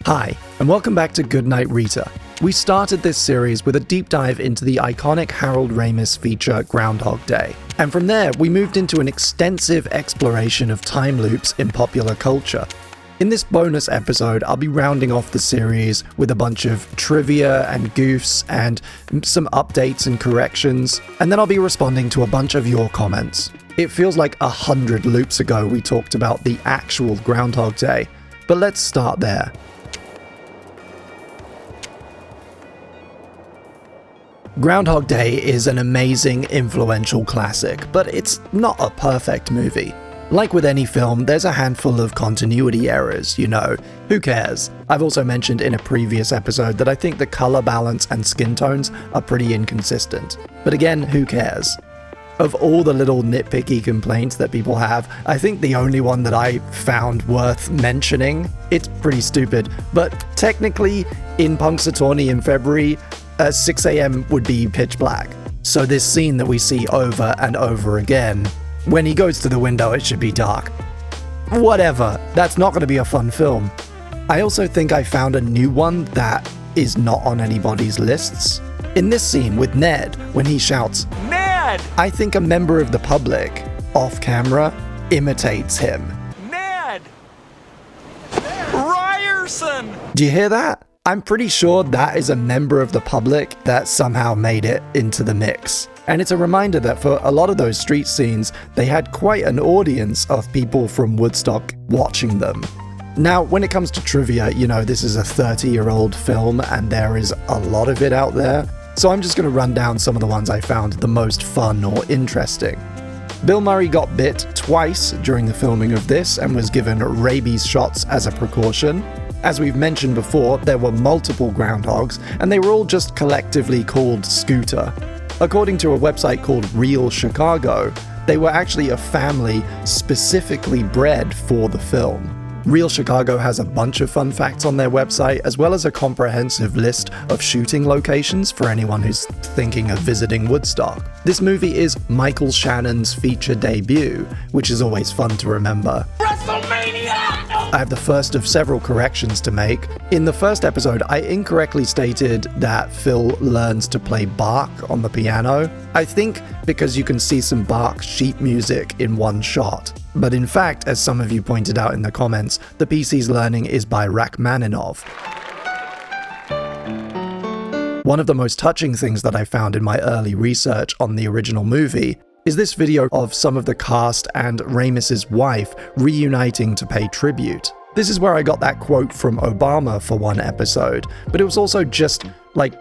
Hi, and welcome back to Goodnight Rita. We started this series with a deep dive into the iconic Harold Ramis feature Groundhog Day. And from there, we moved into an extensive exploration of time loops in popular culture. In this bonus episode, I'll be rounding off the series with a bunch of trivia and goofs and some updates and corrections, and then I'll be responding to a bunch of your comments. It feels like 100 loops ago we talked about the actual Groundhog Day, but let's start there. Groundhog Day is an amazing, influential classic, but it's not a perfect movie. Like with any film, there's a handful of continuity errors, who cares? I've also mentioned in a previous episode that I think the color balance and skin tones are pretty inconsistent. But again, who cares? Of all the little nitpicky complaints that people have, I think the only one that I found worth mentioning, it's pretty stupid, but technically, in Punxsutawney in February, 6 a.m. would be pitch black. So this scene that we see over and over again, when he goes to the window, it should be dark. Whatever, that's not going to be a fun film. I also think I found a new one that is not on anybody's lists. In this scene with Ned, when he shouts, "Ned!" I think a member of the public, off camera, imitates him. Ned! Ryerson! Do you hear that? I'm pretty sure that is a member of the public that somehow made it into the mix. And it's a reminder that for a lot of those street scenes, they had quite an audience of people from Woodstock watching them. Now, when it comes to trivia, this is a 30-year-old film and there is a lot of it out there. So I'm just going to run down some of the ones I found the most fun or interesting. Bill Murray got bit twice during the filming of this and was given rabies shots as a precaution. As we've mentioned before, there were multiple groundhogs, and they were all just collectively called Scooter. According to a website called Real Chicago, they were actually a family specifically bred for the film. Real Chicago has a bunch of fun facts on their website, as well as a comprehensive list of shooting locations for anyone who's thinking of visiting Woodstock. This movie is Michael Shannon's feature debut, which is always fun to remember. WrestleMania! I have the first of several corrections to make. In the first episode, I incorrectly stated that Phil learns to play Bach on the piano. I think because you can see some Bach sheet music in one shot. But in fact, as some of you pointed out in the comments, the piece he's learning is by Rachmaninoff. One of the most touching things that I found in my early research on the original movie is this video of some of the cast and Ramis's wife reuniting to pay tribute. This is where I got that quote from Obama for one episode, but it was also just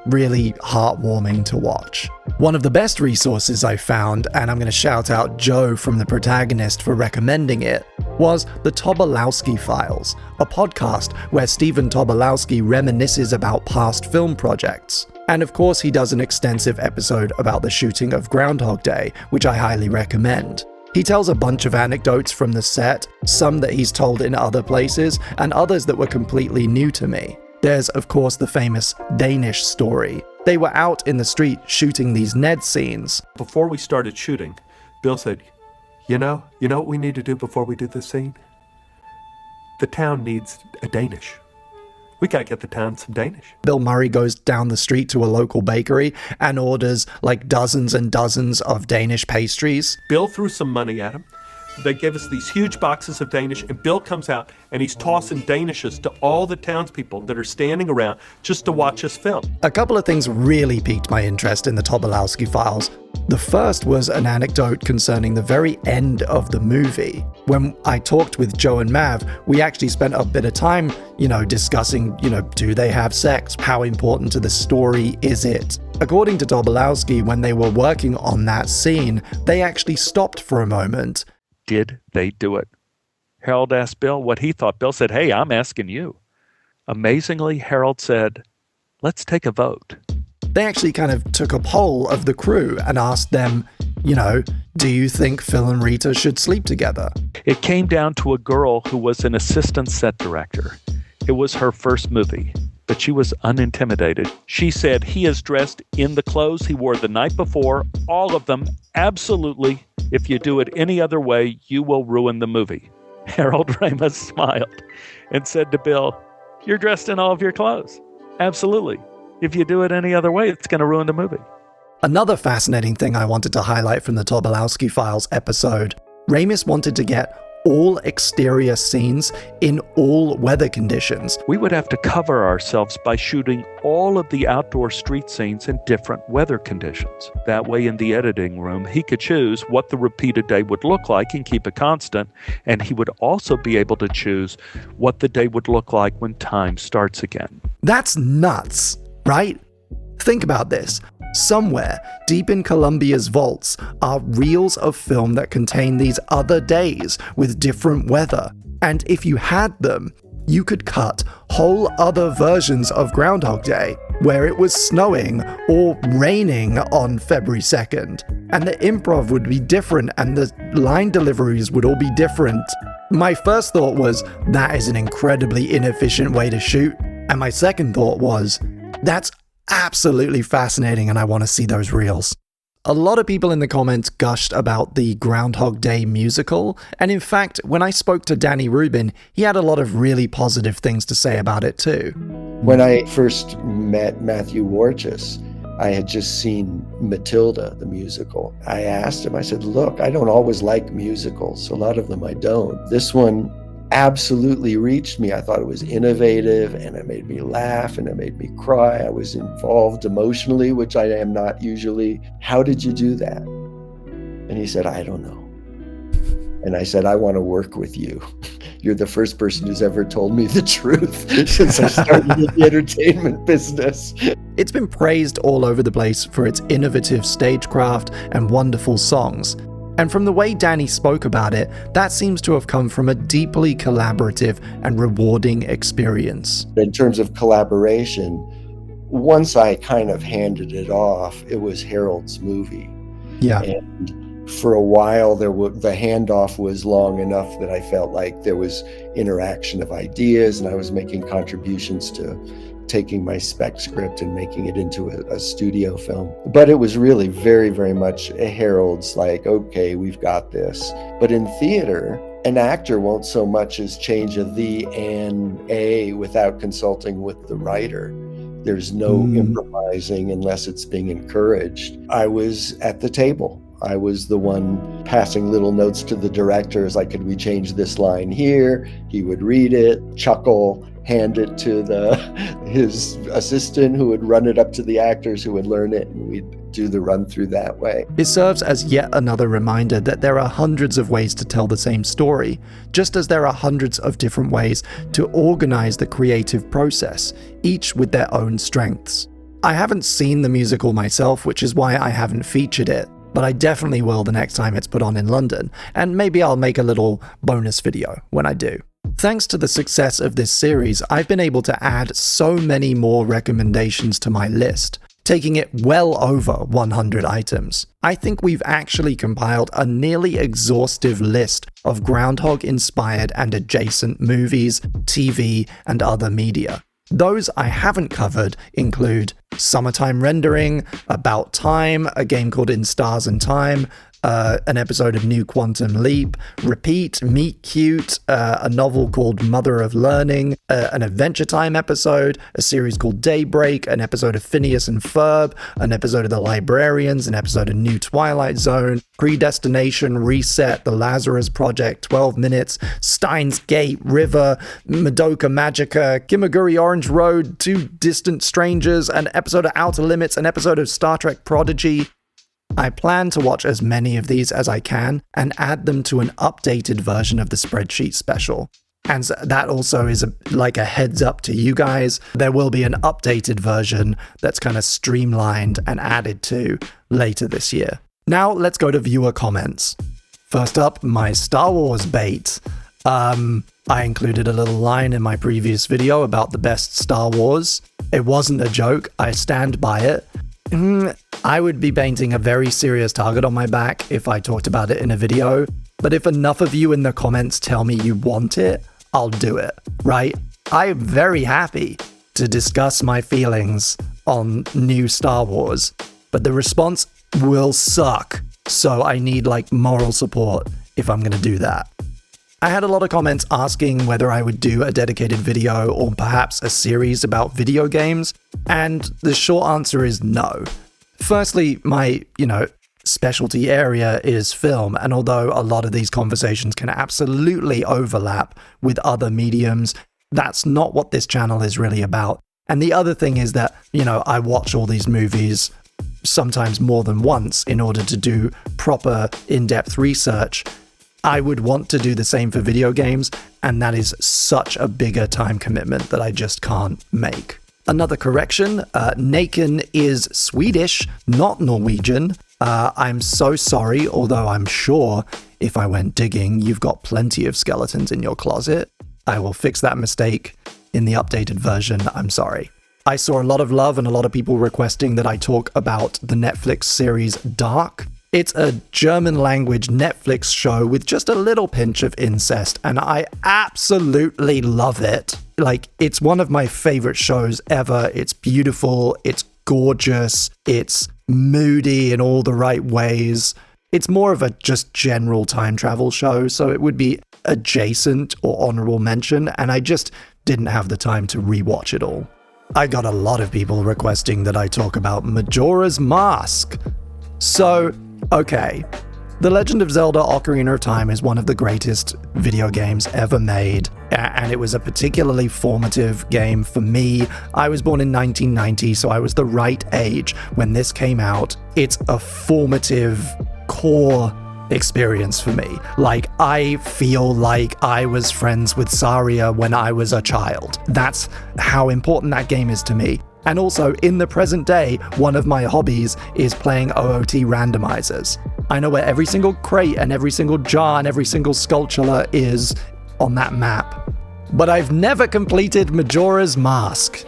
really heartwarming to watch. One of the best resources I found, and I'm going to shout out Joe from The Protagonist for recommending it, was the Tobolowsky Files, a podcast where Stephen Tobolowsky reminisces about past film projects. And of course he does an extensive episode about the shooting of Groundhog Day, which I highly recommend. He tells a bunch of anecdotes from the set, some that he's told in other places, and others that were completely new to me. There's, of course, the famous Danish story. They were out in the street shooting these Ned scenes. Before we started shooting, Bill said, you know what we need to do before we do this scene? The town needs a Danish. We gotta get the town some Danish. Bill Murray goes down the street to a local bakery and orders dozens and dozens of Danish pastries. Bill threw some money at him. They gave us these huge boxes of Danish, and Bill comes out and he's tossing Danishes to all the townspeople that are standing around just to watch us film. A couple of things really piqued my interest in the Tobolowsky Files. The first was an anecdote concerning the very end of the movie. When I talked with Joe and Mav, we actually spent a bit of time, discussing, do they have sex? How important to the story is it? According to Tobolowsky, when they were working on that scene, they actually stopped for a moment. Did they do it? Harold asked Bill what he thought. Bill said, "Hey, I'm asking you." Amazingly, Harold said, "Let's take a vote." They actually kind of took a poll of the crew and asked them, do you think Phil and Rita should sleep together? It came down to a girl who was an assistant set director. It was her first movie, but she was unintimidated. She said he is dressed in the clothes he wore the night before, all of them, absolutely. If you do it any other way, you will ruin the movie. Harold Ramis smiled and said to Bill, you're dressed in all of your clothes. Absolutely. If you do it any other way, it's going to ruin the movie. Another fascinating thing I wanted to highlight from the Tobolowsky Files episode, Ramis wanted to get all exterior scenes in all weather conditions. We would have to cover ourselves by shooting all of the outdoor street scenes in different weather conditions. That way, in the editing room, he could choose what the repeated day would look like and keep it constant, and he would also be able to choose what the day would look like when time starts again. That's nuts, right? Think about this. Somewhere deep in Columbia's vaults are reels of film that contain these other days with different weather. And if you had them, you could cut whole other versions of Groundhog Day where it was snowing or raining on February 2nd. And the improv would be different and the line deliveries would all be different. My first thought was, that is an incredibly inefficient way to shoot. And my second thought was, that's absolutely fascinating and I want to see those reels. A lot of people in the comments gushed about the Groundhog Day musical, and in fact, when I spoke to Danny Rubin, he had a lot of really positive things to say about it too. When I first met Matthew Warchus, I had just seen Matilda, the musical. I asked him, I said, look, I don't always like musicals. A lot of them I don't. This one absolutely reached me. I thought it was innovative and it made me laugh and it made me cry. I was involved emotionally, which I am not usually. How did you do that? And he said, I don't know. And I said, I want to work with you. You're the first person who's ever told me the truth since I started in the entertainment business. It's been praised all over the place for its innovative stagecraft and wonderful songs. And from the way Danny spoke about it, that seems to have come from a deeply collaborative and rewarding experience. In terms of collaboration, once I kind of handed it off, it was Harold's movie. Yeah. And for a while, the handoff was long enough that I felt like there was interaction of ideas and I was making contributions to taking my spec script and making it into a studio film. But it was really very, very much a Harold's like, okay, we've got this. But in theater, an actor won't so much as change a the and a without consulting with the writer. There's no improvising unless it's being encouraged. I was at the table. I was the one passing little notes to the directors, like, could we change this line here? He would read it, chuckle, hand it to his assistant who would run it up to the actors who would learn it, and we'd do the run through that way. It serves as yet another reminder that there are hundreds of ways to tell the same story, just as there are hundreds of different ways to organize the creative process, each with their own strengths. I haven't seen the musical myself, which is why I haven't featured it, but I definitely will the next time it's put on in London, and maybe I'll make a little bonus video when I do. Thanks to the success of this series, I've been able to add so many more recommendations to my list, taking it well over 100 items. I think we've actually compiled a nearly exhaustive list of Groundhog-inspired and adjacent movies, TV, and other media. Those I haven't covered include Summertime Rendering, About Time, a game called In Stars and Time, an episode of New Quantum Leap, Repeat, Meet Cute, a novel called Mother of Learning, an Adventure Time episode, a series called Daybreak, an episode of Phineas and Ferb, an episode of The Librarians, an episode of New Twilight Zone, Predestination, Reset, The Lazarus Project, 12 Minutes, Steins Gate, River, Madoka Magica, Kimaguri Orange Road, Two Distant Strangers, an episode of Outer Limits, an episode of Star Trek Prodigy. I plan to watch as many of these as I can and add them to an updated version of the spreadsheet special. And that also is like a heads up to you guys. There will be an updated version that's kind of streamlined and added to later this year. Now let's go to viewer comments. First up, my Star Wars bait. I included a little line in my previous video about the best Star Wars. It wasn't a joke, I stand by it. I would be painting a very serious target on my back if I talked about it in a video, but if enough of you in the comments tell me you want it, I'll do it, right? I'm very happy to discuss my feelings on new Star Wars, but the response will suck, so I need like moral support if I'm gonna do that. I had a lot of comments asking whether I would do a dedicated video or perhaps a series about video games, and the short answer is no. Firstly, my, specialty area is film, and although a lot of these conversations can absolutely overlap with other mediums, that's not what this channel is really about. And the other thing is that, I watch all these movies sometimes more than once in order to do proper in-depth research. I would want to do the same for video games, and that is such a bigger time commitment that I just can't make. Another correction, Naken is Swedish, not Norwegian. I'm so sorry, although I'm sure if I went digging, you've got plenty of skeletons in your closet. I will fix that mistake in the updated version, I'm sorry. I saw a lot of love and a lot of people requesting that I talk about the Netflix series Dark. It's a German language Netflix show with just a little pinch of incest, and I absolutely love it. It's one of my favorite shows ever. It's beautiful, it's gorgeous, it's moody in all the right ways. It's more of a just general time travel show, so it would be adjacent or honorable mention, and I just didn't have the time to rewatch it all. I got a lot of people requesting that I talk about Majora's Mask. So, okay. The Legend of Zelda Ocarina of Time is one of the greatest video games ever made, and it was a particularly formative game for me. I was born in 1990, so I was the right age when this came out. It's a formative core experience for me. I feel like I was friends with Saria when I was a child. That's how important that game is to me. And also, in the present day, one of my hobbies is playing OOT randomizers. I know where every single crate and every single jar and every single sculpture is on that map. But I've never completed Majora's Mask.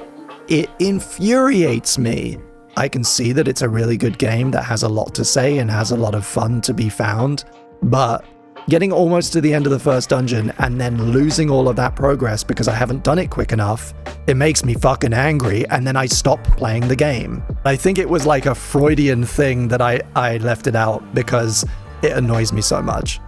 It infuriates me. I can see that it's a really good game that has a lot to say and has a lot of fun to be found, but getting almost to the end of the first dungeon and then losing all of that progress because I haven't done it quick enough, it makes me fucking angry, and then I stop playing the game. I think it was like a Freudian thing that I left it out because it annoys me so much.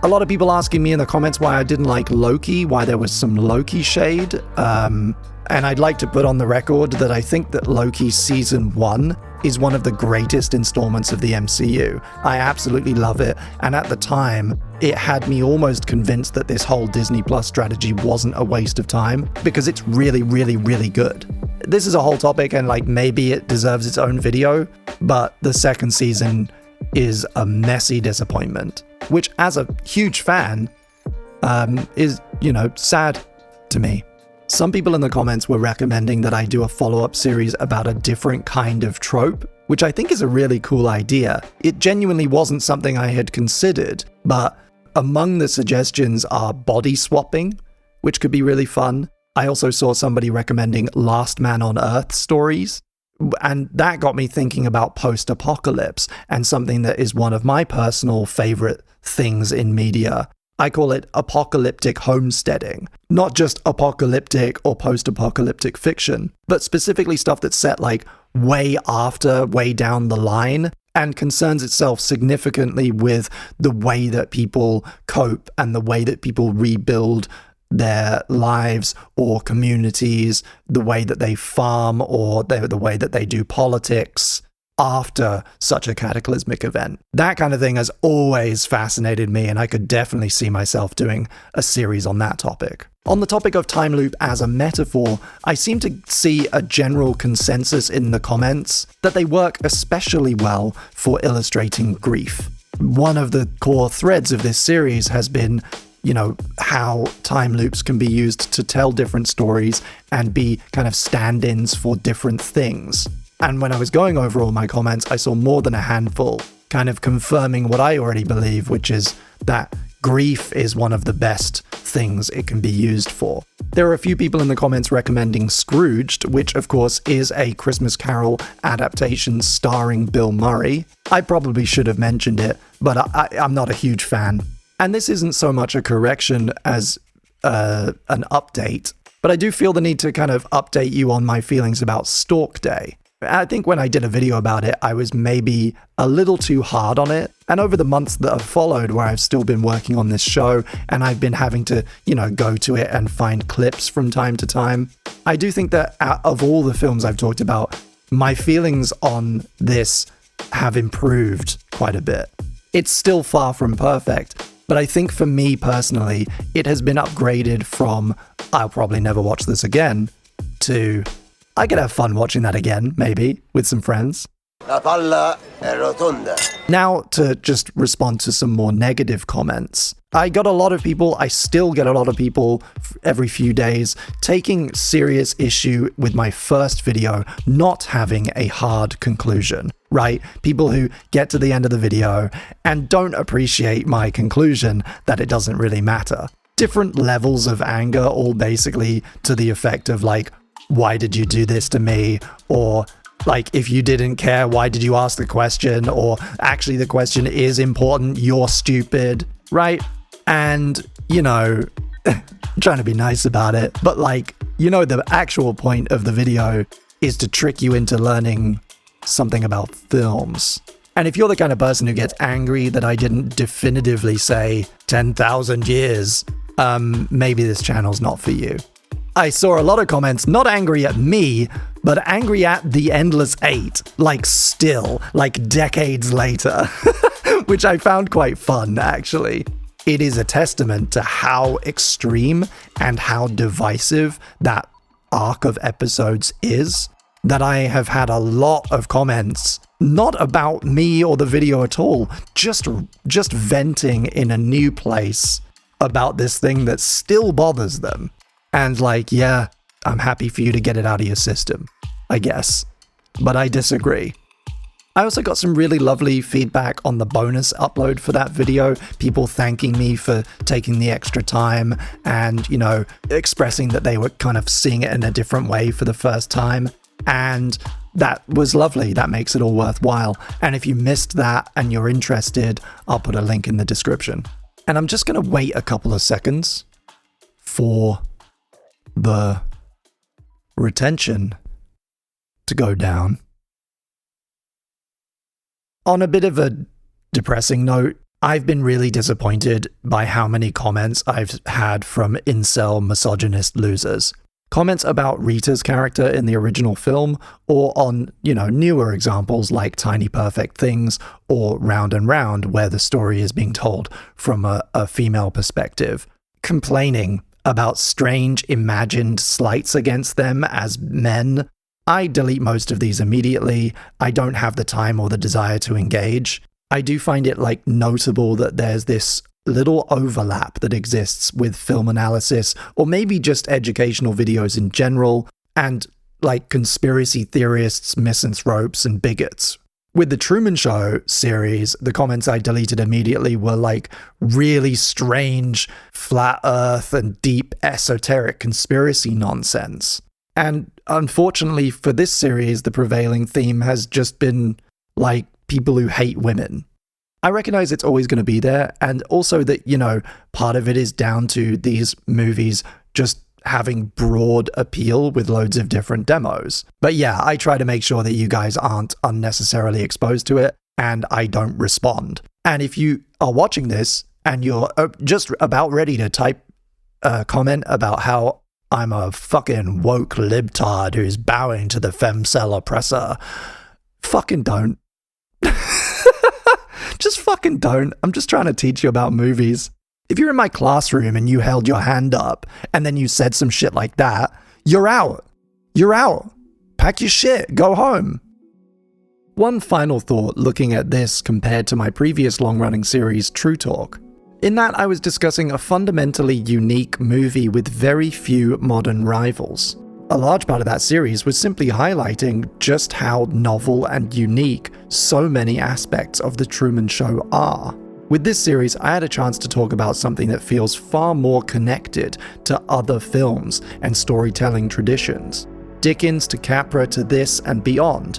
A lot of people asking me in the comments why I didn't like Loki, why there was some Loki shade, and I'd like to put on the record that I think that Loki Season 1 is one of the greatest installments of the MCU. I absolutely love it, and at the time, it had me almost convinced that this whole Disney Plus strategy wasn't a waste of time, because it's really, really, really good. This is a whole topic, and maybe it deserves its own video, but the second season is a messy disappointment, which as a huge fan, is, sad to me. Some people in the comments were recommending that I do a follow-up series about a different kind of trope, which I think is a really cool idea. It genuinely wasn't something I had considered, but among the suggestions are body swapping, which could be really fun. I also saw somebody recommending Last Man on Earth stories, and that got me thinking about post-apocalypse and something that is one of my personal favorite things in media. I call it apocalyptic homesteading. Not just apocalyptic or post-apocalyptic fiction, but specifically stuff that's set way after, way down the line, and concerns itself significantly with the way that people cope and the way that people rebuild their lives or communities, the way that they farm or the way that they do politics after such a cataclysmic event. That kind of thing has always fascinated me, and I could definitely see myself doing a series on that topic. On the topic of time loop as a metaphor, I seem to see a general consensus in the comments that they work especially well for illustrating grief. One of the core threads of this series has been, how time loops can be used to tell different stories and be kind of stand-ins for different things. And when I was going over all my comments, I saw more than a handful kind of confirming what I already believe, which is that grief is one of the best things it can be used for. There are a few people in the comments recommending Scrooged, which of course is a Christmas Carol adaptation starring Bill Murray. I probably should have mentioned it, but I'm not a huge fan. And this isn't so much a correction as an update, but I do feel the need to kind of update you on my feelings about Stork Day. I think when I did a video about it, I was maybe a little too hard on it. And over the months that have followed, where I've still been working on this show and I've been having to, go to it and find clips from time to time, I do think that out of all the films I've talked about, my feelings on this have improved quite a bit. It's still far from perfect, but I think for me personally, it has been upgraded from I'll probably never watch this again to I could have fun watching that again, maybe, with some friends. La palla è rotonda. Now to just respond to some more negative comments. I still get a lot of people every few days taking serious issue with my first video not having a hard conclusion, right? People who get to the end of the video and don't appreciate my conclusion that it doesn't really matter. Different levels of anger, all basically to the effect of like, why did you do this to me? Or like, if you didn't care, why did you ask the question? Or actually the question is important, you're stupid, right? And, I'm trying to be nice about it, but like, the actual point of the video is to trick you into learning something about films. And if you're the kind of person who gets angry that I didn't definitively say 10,000 years, maybe this channel's not for you. I saw a lot of comments, not angry at me, but angry at the Endless Eight, like decades later, which I found quite fun, actually. It is a testament to how extreme and how divisive that arc of episodes is, that I have had a lot of comments, not about me or the video at all, just venting in a new place about this thing that still bothers them. And like, yeah, I'm happy for you to get it out of your system, I guess. But I disagree. I also got some really lovely feedback on the bonus upload for that video. People thanking me for taking the extra time and, expressing that they were kind of seeing it in a different way for the first time. And that was lovely. That makes it all worthwhile. And if you missed that and you're interested, I'll put a link in the description. And I'm just going to wait a couple of seconds for the retention to go down. On a bit of a depressing note, I've been really disappointed by how many comments I've had from incel misogynist losers. Comments about Rita's character in the original film, or on, newer examples like Tiny Perfect Things or Round and Round, where the story is being told from a female perspective, complaining about strange imagined slights against them as men. I delete most of these immediately. I don't have the time or the desire to engage. I do find it notable that there's this little overlap that exists with film analysis, or maybe just educational videos in general, and conspiracy theorists, misanthropes, and bigots. With the Truman Show series, the comments I deleted immediately were really strange, flat earth and deep esoteric conspiracy nonsense. And unfortunately for this series, the prevailing theme has just been people who hate women. I recognize it's always going to be there, and also that, part of it is down to these movies just having broad appeal with loads of different demos. But yeah, I try to make sure that you guys aren't unnecessarily exposed to it, and I don't respond. And if you are watching this and you're just about ready to type a comment about how I'm a fucking woke libtard who's bowing to the femcel oppressor, fucking don't. Just fucking don't. I'm just trying to teach you about movies. If you're in my classroom and you held your hand up and then you said some shit like that, you're out. You're out. Pack your shit. Go home. One final thought looking at this compared to my previous long-running series, True Talk. In that, I was discussing a fundamentally unique movie with very few modern rivals. A large part of that series was simply highlighting just how novel and unique so many aspects of The Truman Show are. With this series, I had a chance to talk about something that feels far more connected to other films and storytelling traditions. Dickens to Capra to this and beyond.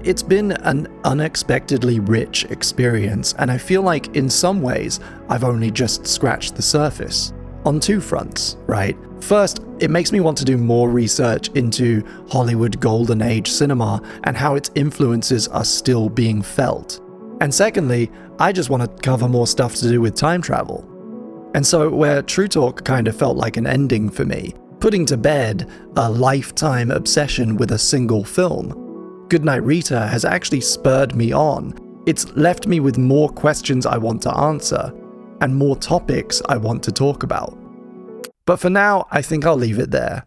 It's been an unexpectedly rich experience, and I feel like in some ways I've only just scratched the surface. on two fronts, right? First, it makes me want to do more research into Hollywood Golden Age cinema and how its influences are still being felt. And secondly, I just want to cover more stuff to do with time travel. And so where True Talk kind of felt like an ending for me, putting to bed a lifetime obsession with a single film, Goodnight Rita has actually spurred me on. It's left me with more questions I want to answer, and more topics I want to talk about. But for now, I think I'll leave it there.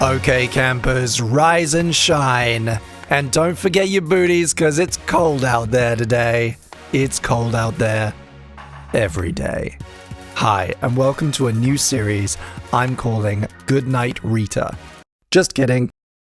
Okay, campers, rise and shine. And don't forget your booties, because it's cold out there today. It's cold out there every day. Hi, and welcome to a new series I'm calling Goodnight Rita. Just kidding,